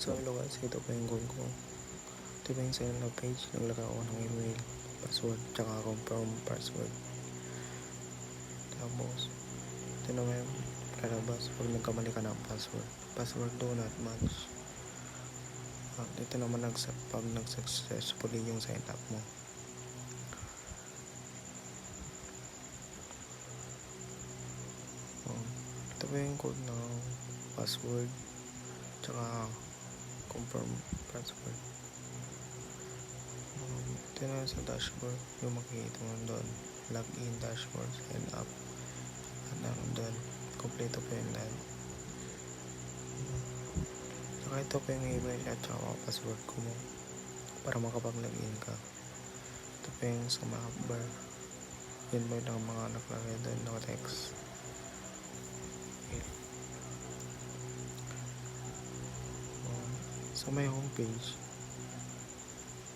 So hello guys, ito pa yung goal ko. Ito pa yung sign up page. Naglagay ako ng email, password, tsaka confirm password. Tapos, ito naman yung lalabas pag nagkamali ka ng password. Password do not match. At ito naman pag nag-successfully yung sign up mo. Ito pa yung code ng password, tsaka confirm password. Ito na sa dashboard, yung makikita mo doon, login dashboard, sign up, at naroon doon, kompleto pa yun lahat. Saka ito pa yung email at saka password ko mo para makapag-login ka. Ito pa yung sa map bar, yun ba yung mga nakalagay doon, naka-text. Sa may homepage,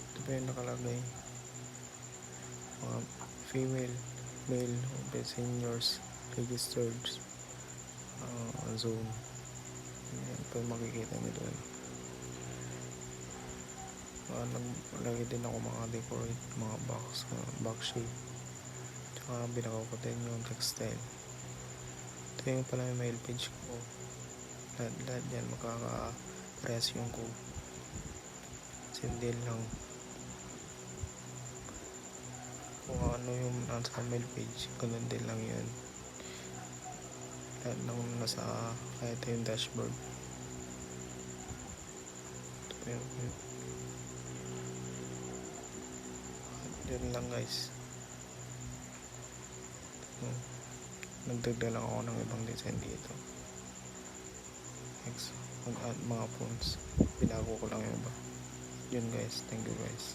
ito pa yung nakalagay, mga female, male, seniors, registered, zone. Yan pa yung makikita nyo doon. Naglagay din ako mga decorate, mga box shape, tsaka binakaw ko din yung textile. Ito yung pala yung mail page ko. Lahat yan makaka-press yung code. Sindil lang kung ano yung nasa mail page, ganun din lang yun. Lahat ng nasa kahit yung dashboard. Ito yung yun lang guys. Nagdagdag lang ako ng ibang design dito. Next, mag-add mga fonts. Binago ko lang yung iba. Yun guys, thank you guys.